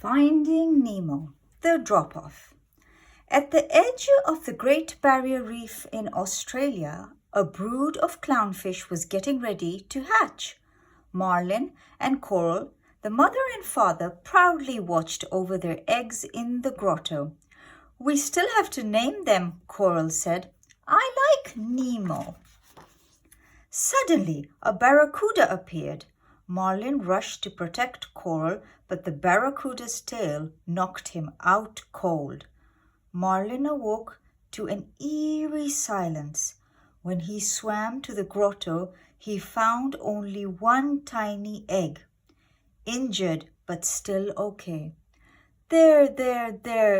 Finding Nemo, the drop-off. At the edge of the Great Barrier Reef in Australia, a brood of clownfish was getting ready to hatch. Marlin and Coral, the mother and father, proudly watched over their eggs in the grotto. "We still have to name them," Coral said. "I like Nemo." Suddenly, a barracuda appeared. Marlin rushed to protect Coral, but the barracuda's tail knocked him out cold. Marlin awoke to an eerie silence. When he swam to the grotto, he found only one tiny egg. Injured, but still okay. There,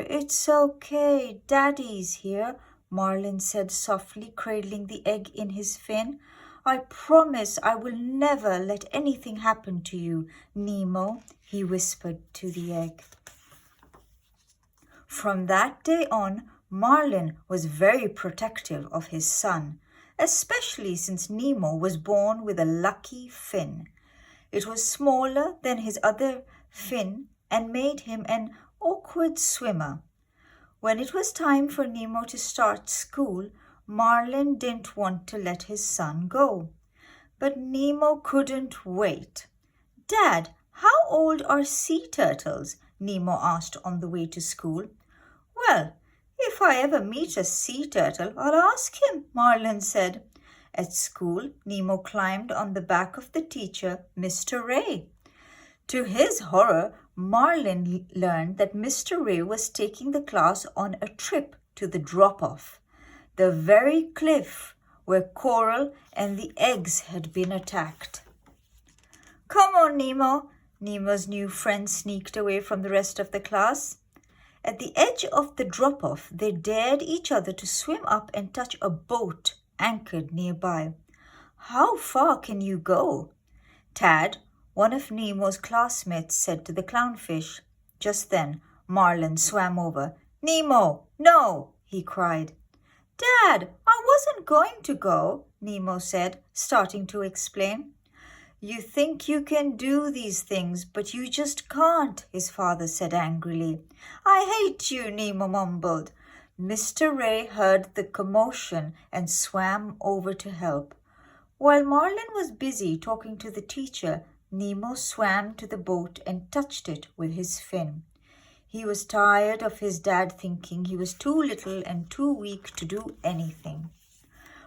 it's okay. Daddy's here," Marlin said softly, cradling the egg in his fin. "I promise I will never let anything happen to you, Nemo," he whispered to the egg. From that day on, Marlin was very protective of his son, especially since Nemo was born with a lucky fin. It was smaller than his other fin and made him an awkward swimmer. When it was time for Nemo to start school, Marlin didn't want to let his son go. But Nemo couldn't wait. "Dad, how old are sea turtles?" Nemo asked on the way to school. "Well, if I ever meet a sea turtle, I'll ask him," Marlin said. At school, Nemo climbed on the back of the teacher, Mr. Ray. To his horror, Marlin learned that Mr. Ray was taking the class on a trip to the drop-off, the very cliff where Coral and the eggs had been attacked. "Come on, Nemo." Nemo's new friend sneaked away from the rest of the class. At the edge of the drop-off, they dared each other to swim up and touch a boat anchored nearby. "How far can you go?" Tad, one of Nemo's classmates, said to the clownfish. Just then, Marlin swam over. "Nemo, no!" he cried. "Dad, I wasn't going to go," Nemo said, starting to explain. "You think you can do these things, but you just can't," his father said angrily. "I hate you," Nemo mumbled. Mr. Ray heard the commotion and swam over to help. While Marlin was busy talking to the teacher, Nemo swam to the boat and touched it with his fin. He was tired of his dad thinking he was too little and too weak to do anything.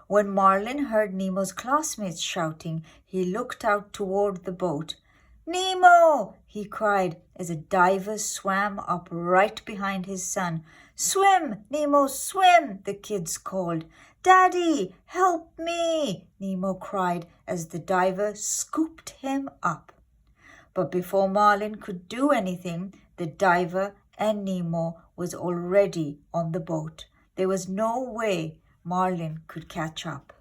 When Marlin heard Nemo's classmates shouting, he looked out toward the boat. "Nemo!" he cried as a diver swam up right behind his son. "Swim, Nemo, swim!" the kids called. "Daddy, help me!" Nemo cried as the diver scooped him up. But before Marlin could do anything, the diver and Nemo was already on the boat. There was no way Marlin could catch up.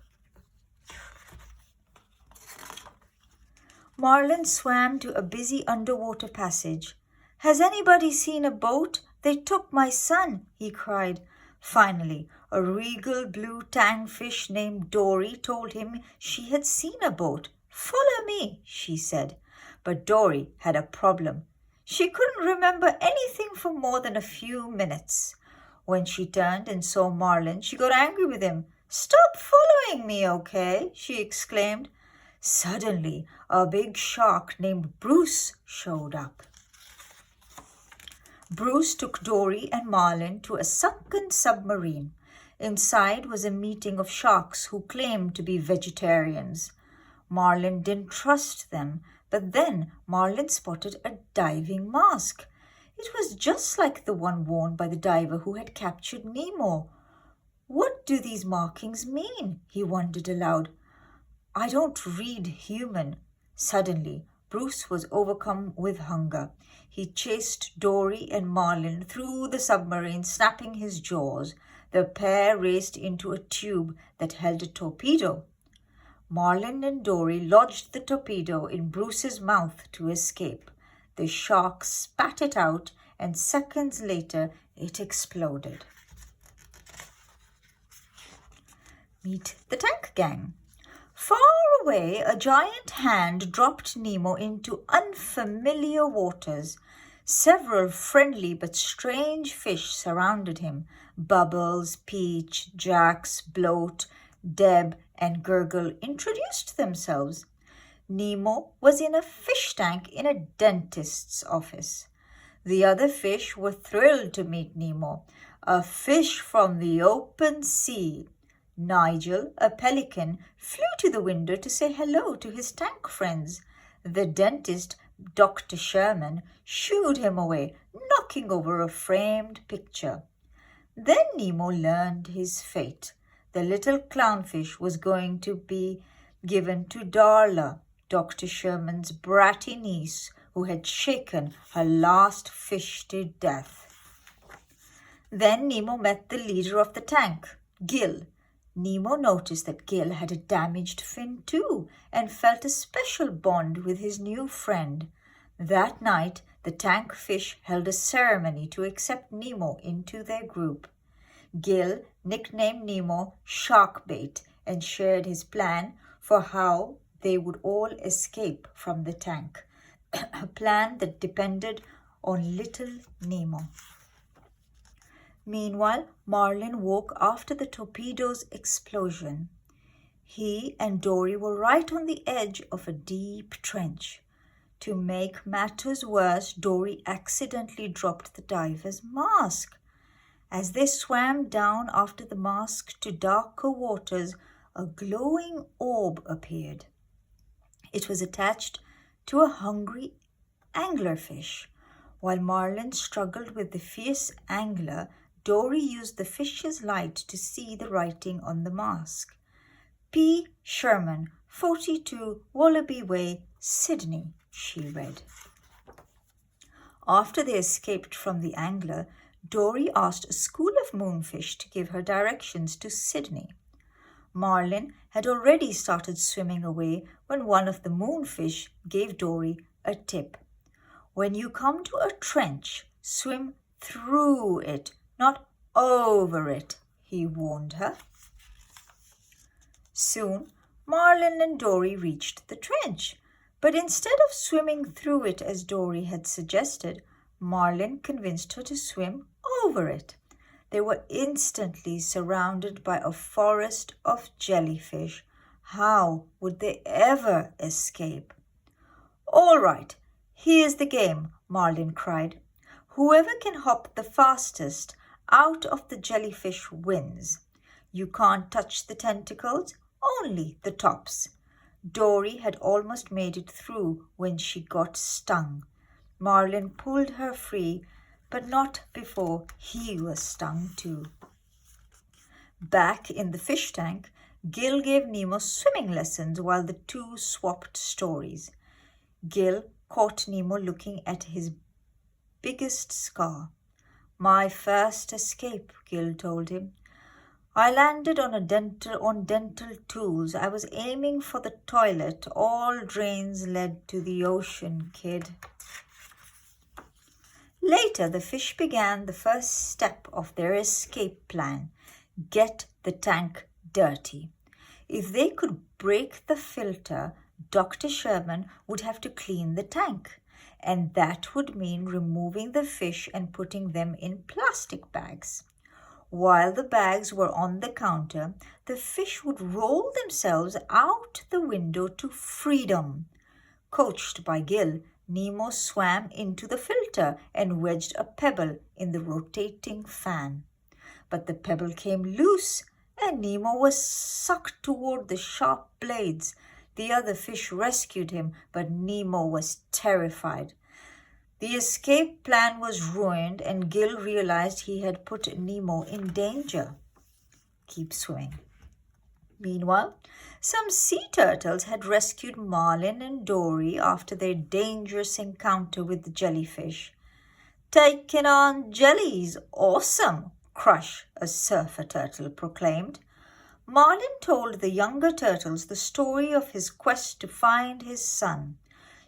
Marlin swam to a busy underwater passage. "Has anybody seen a boat? They took my son," he cried. Finally, a regal blue tang fish named Dory told him she had seen a boat. "Follow me," she said. But Dory had a problem. She couldn't remember anything for more than a few minutes. When she turned and saw Marlin, she got angry with him. "Stop following me, okay?" she exclaimed. Suddenly, a big shark named Bruce showed up. Bruce took Dory and Marlin to a sunken submarine. Inside was a meeting of sharks who claimed to be vegetarians. Marlin didn't trust them, but then Marlin spotted a diving mask. It was just like the one worn by the diver who had captured Nemo. "What do these markings mean?" he wondered aloud. "I don't read human." Suddenly, Bruce was overcome with hunger. He chased Dory and Marlin through the submarine, snapping his jaws. The pair raced into a tube that held a torpedo. Marlin and Dory lodged the torpedo in Bruce's mouth to escape. The shark spat it out, and seconds later it exploded. Meet the tank gang. Far away, a giant hand dropped Nemo into unfamiliar waters. Several friendly but strange fish surrounded him. Bubbles, Peach, Jax, Bloat, Deb, and Gurgle introduced themselves. Nemo was in a fish tank in a dentist's office. The other fish were thrilled to meet Nemo, a fish from the open sea. Nigel, a pelican, flew to the window to say hello to his tank friends. The dentist, Dr. Sherman, shooed him away, knocking over a framed picture. Then Nemo learned his fate. The little clownfish was going to be given to Darla, Dr. Sherman's bratty niece, who had shaken her last fish to death. Then Nemo met the leader of the tank, Gil. Nemo noticed that Gil had a damaged fin too, and felt a special bond with his new friend. That night, the tank fish held a ceremony to accept Nemo into their group. Gil nicknamed Nemo Sharkbait and shared his plan for how they would all escape from the tank, a plan that depended on little Nemo. Meanwhile, Marlin woke after the torpedo's explosion. He and Dory were right on the edge of a deep trench. To make matters worse, Dory accidentally dropped the diver's mask. As they swam down after the mask to darker waters, a glowing orb appeared. It was attached to a hungry anglerfish. While Marlin struggled with the fierce angler, Dory used the fish's light to see the writing on the mask. P. Sherman, 42 Wallaby Way, Sydney, she read. After they escaped from the angler, Dory asked a school of moonfish to give her directions to Sydney. Marlin had already started swimming away when one of the moonfish gave Dory a tip. When you come to a trench, swim through it, not over it, he warned her. Soon, Marlin and Dory reached the trench, but instead of swimming through it as Dory had suggested, Marlin convinced her to swim over it. They were instantly surrounded by a forest of jellyfish. How would they ever escape? All right, here's the game, Marlin cried. Whoever can hop the fastest out of the jellyfish wins. You can't touch the tentacles, only the tops. Dory had almost made it through when she got stung. Marlin pulled her free, but not before he was stung too. Back in the fish tank, Gil gave Nemo swimming lessons while the two swapped stories. Gil caught Nemo looking at his biggest scar. My first escape, Gil told him. I landed on dental tools. I was aiming for the toilet. All drains led to the ocean, kid. Later, the fish began the first step of their escape plan. Get the tank dirty. If they could break the filter, Dr. Sherman would have to clean the tank, and that would mean removing the fish and putting them in plastic bags. While the bags were on the counter, the fish would roll themselves out the window to freedom. Coached by Gil, Nemo swam into the filter and wedged a pebble in the rotating fan. But the pebble came loose, and Nemo was sucked toward the sharp blades. The other fish rescued him, but Nemo was terrified. The escape plan was ruined, and Gil realized he had put Nemo in danger. Keep swimming. Meanwhile, some sea turtles had rescued Marlin and Dory after their dangerous encounter with the jellyfish. Taking on jellies, awesome, Crush, a surfer turtle, proclaimed. Marlin told the younger turtles the story of his quest to find his son.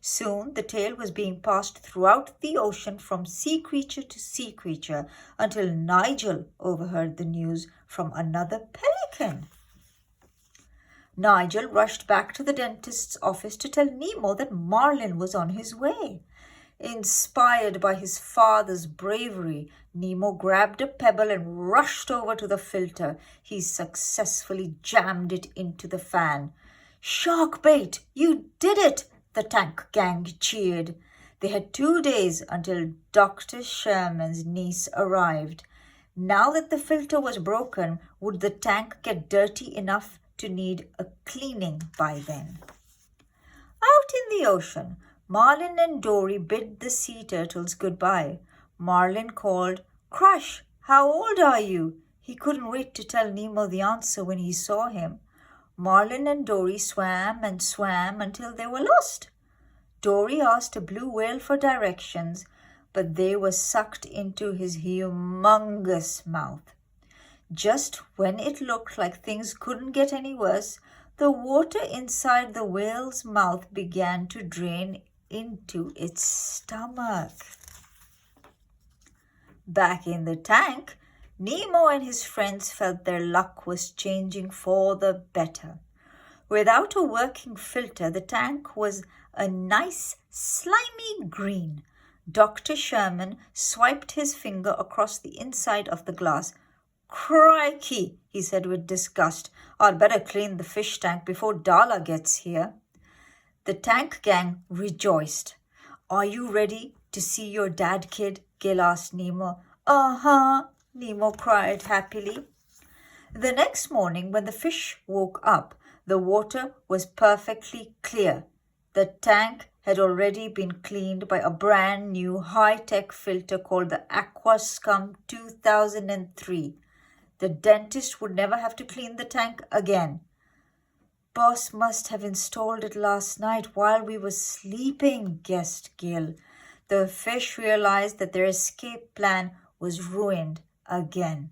Soon the tale was being passed throughout the ocean from sea creature to sea creature until Nigel overheard the news from another pelican. Nigel rushed back to the dentist's office to tell Nemo that Marlin was on his way. Inspired by his father's bravery, Nemo grabbed a pebble and rushed over to the filter. He successfully jammed it into the fan. "Shark bait! You did it!" the tank gang cheered. They had 2 days until Dr. Sherman's niece arrived. Now that the filter was broken, would the tank get dirty enough to need a cleaning by then? Out in the ocean, Marlin and Dory bid the sea turtles goodbye. Marlin called, "Crush, how old are you?" He couldn't wait to tell Nemo the answer when he saw him. Marlin and Dory swam and swam until they were lost. Dory asked a blue whale for directions, but they were sucked into his humongous mouth. Just when it looked like things couldn't get any worse, the water inside the whale's mouth began to drain into its stomach. Back in the tank, Nemo and his friends felt their luck was changing for the better. Without a working filter, the tank was a nice, slimy green. Dr. Sherman swiped his finger across the inside of the glass. "Crikey," he said with disgust. "I'd better clean the fish tank before Darla gets here." The tank gang rejoiced. "Are you ready to see your dad, kid?" Gil asked Nemo. "Uh-huh," Nemo cried happily. The next morning, when the fish woke up, the water was perfectly clear. The tank had already been cleaned by a brand new high-tech filter called the Aquascum 2003. The dentist would never have to clean the tank again. "Boss must have installed it last night while we were sleeping," guessed Gil. The fish realized that their escape plan was ruined again.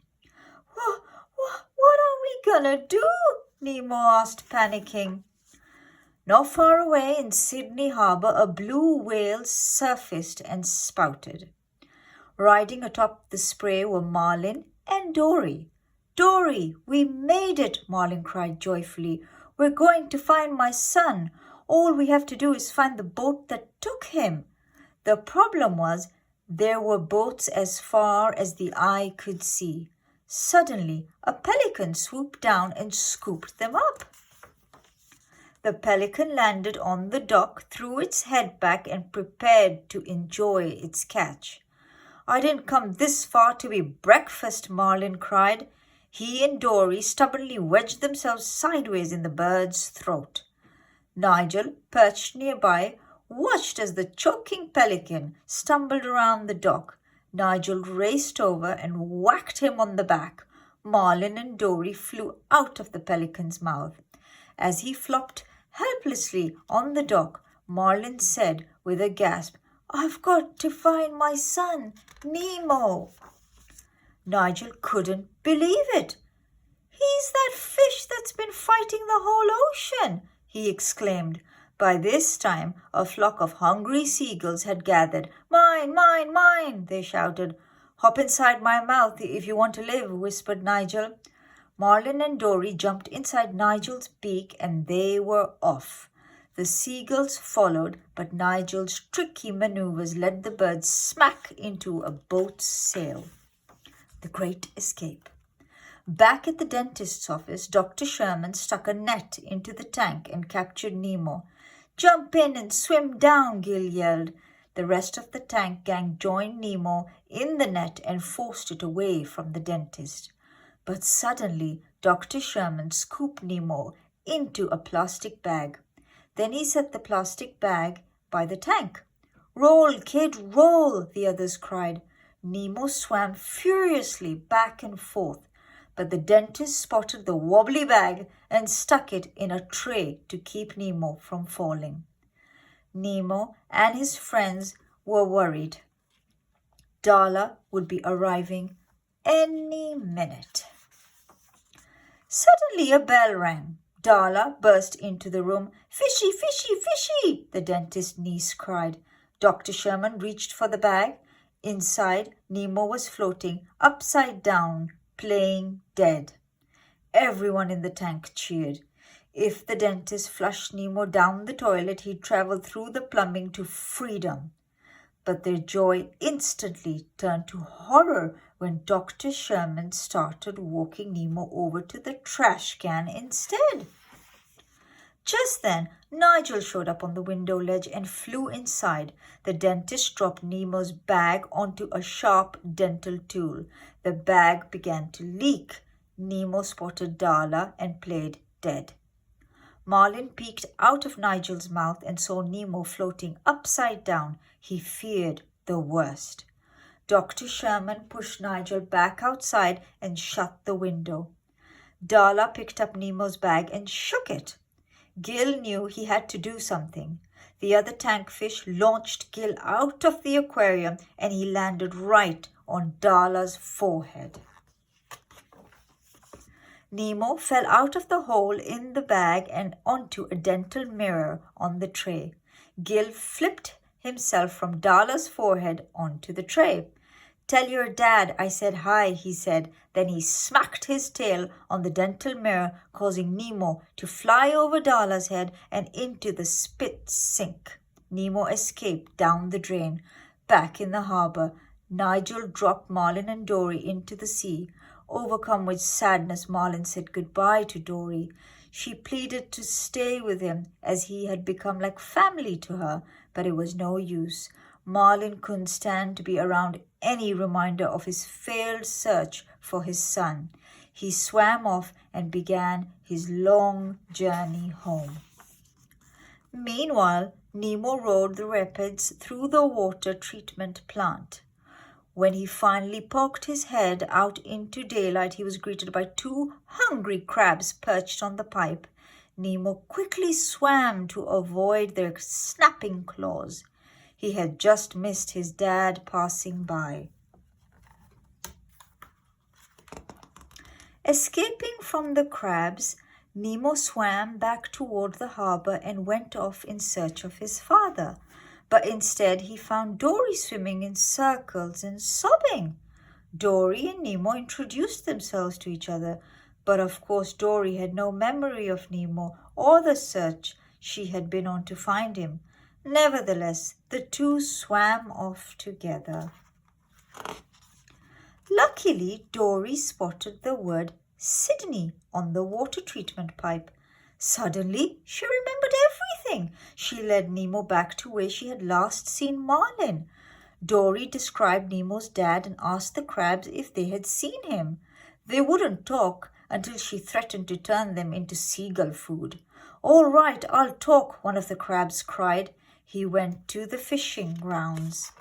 What are we gonna do?" Nemo asked, panicking. Not far away in Sydney Harbour, a blue whale surfaced and spouted. Riding atop the spray were Marlin and Dory. "Dory, we made it!" Marlin cried joyfully. "We're going to find my son. All we have to do is find the boat that took him." The problem was there were boats as far as the eye could see. Suddenly, a pelican swooped down and scooped them up. The pelican landed on the dock, threw its head back, and prepared to enjoy its catch. "I didn't come this far to be breakfast," Marlin cried. He and Dory stubbornly wedged themselves sideways in the bird's throat. Nigel, perched nearby, watched as the choking pelican stumbled around the dock. Nigel raced over and whacked him on the back. Marlin and Dory flew out of the pelican's mouth. As he flopped helplessly on the dock, Marlin said with a gasp, "I've got to find my son, Nemo." Nigel couldn't believe it. "He's that fish that's been fighting the whole ocean," he exclaimed. By this time, a flock of hungry seagulls had gathered. "Mine, mine, mine!" they shouted. "Hop inside my mouth if you want to live," whispered Nigel. Marlin and Dory jumped inside Nigel's beak and they were off. The seagulls followed, but Nigel's tricky maneuvers led the birds smack into a boat's sail. The Great Escape. Back at the dentist's office, Dr. Sherman stuck a net into the tank and captured Nemo. "Jump in and swim down," Gil yelled. The rest of the tank gang joined Nemo in the net and forced it away from the dentist. But suddenly, Dr. Sherman scooped Nemo into a plastic bag. Then he set the plastic bag by the tank. "Roll, kid, roll!" the others cried. Nemo swam furiously back and forth, but the dentist spotted the wobbly bag and stuck it in a tray to keep Nemo from falling. Nemo and his friends were worried. Darla would be arriving any minute. Suddenly a bell rang. Darla burst into the room. "Fishy, fishy, fishy!" the dentist's niece cried. Dr. Sherman reached for the bag. Inside, Nemo was floating upside down, playing dead. Everyone in the tank cheered. If the dentist flushed Nemo down the toilet, he'd travel through the plumbing to freedom. But their joy instantly turned to horror when Dr. Sherman started walking Nemo over to the trash can instead. Just then, Nigel showed up on the window ledge and flew inside. The dentist dropped Nemo's bag onto a sharp dental tool. The bag began to leak. Nemo spotted Darla and played dead. Marlin peeked out of Nigel's mouth and saw Nemo floating upside down. He feared the worst. Dr. Sherman pushed Nigel back outside and shut the window. Darla picked up Nemo's bag and shook it. Gil knew he had to do something. The other tankfish launched Gil out of the aquarium and he landed right on Darla's forehead. Nemo fell out of the hole in the bag and onto a dental mirror on the tray. Gil flipped himself from Darla's forehead onto the tray. "Tell your dad I said hi," he said. Then he smacked his tail on the dental mirror, causing Nemo to fly over Darla's head and into the spit sink. Nemo escaped down the drain. Back in the harbor, Nigel dropped Marlin and Dory into the sea. Overcome with sadness, Marlin said goodbye to Dory. She pleaded to stay with him as he had become like family to her, but it was no use. Marlin couldn't stand to be around any reminder of his failed search for his son. He swam off and began his long journey home. Meanwhile, Nemo rode the rapids through the water treatment plant. When he finally poked his head out into daylight, he was greeted by 2 hungry crabs perched on the pipe. Nemo quickly swam to avoid their snapping claws. He had just missed his dad passing by. Escaping from the crabs, Nemo swam back toward the harbor and went off in search of his father. But instead he found Dory swimming in circles and sobbing. Dory and Nemo introduced themselves to each other, but of course Dory had no memory of Nemo or the search she had been on to find him. Nevertheless, the two swam off together. Luckily, Dory spotted the word Sydney on the water treatment pipe. Suddenly, she remembered everything. She led Nemo back to where she had last seen Marlin. Dory described Nemo's dad and asked the crabs if they had seen him. They wouldn't talk until she threatened to turn them into seagull food. "All right, I'll talk," one of the crabs cried. He went to the fishing grounds.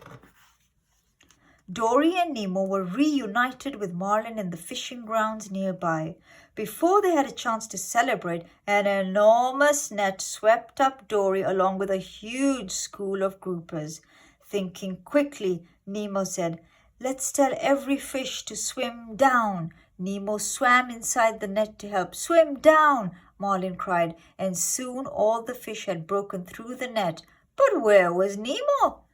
Dory and Nemo were reunited with Marlin in the fishing grounds nearby. Before they had a chance to celebrate, an enormous net swept up Dory along with a huge school of groupers. Thinking quickly, Nemo said, "Let's tell every fish to swim down." Nemo swam inside the net to help. "Swim down!" Marlin cried, and soon all the fish had broken through the net. But where was Nemo?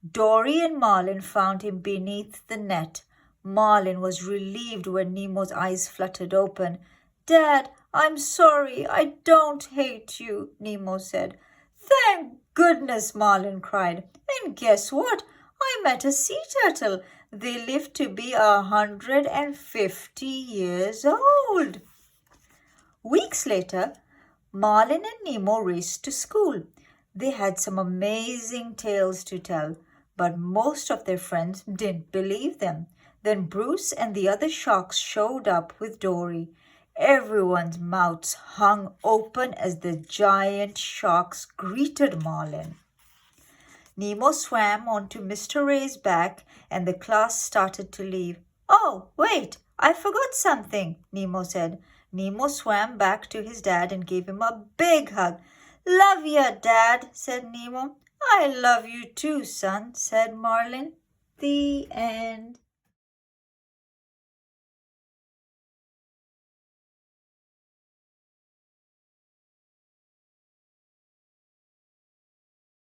Dory and Marlin found him beneath the net. Marlin was relieved when Nemo's eyes fluttered open. "Dad, I'm sorry. I don't hate you," Nemo said. "Thank goodness," Marlin cried. "And guess what? I met a sea turtle. They lived to be 150 years old." Weeks later, Marlin and Nemo raced to school. They had some amazing tales to tell, but most of their friends didn't believe them. Then Bruce and the other sharks showed up with Dory. Everyone's mouths hung open as the giant sharks greeted Marlin. Nemo swam onto Mr. Ray's back and the class started to leave. "Oh, wait, I forgot something," Nemo said. Nemo swam back to his dad and gave him a big hug. "Love ya, Dad," said Nemo. "I love you too, son," said Marlin. The end.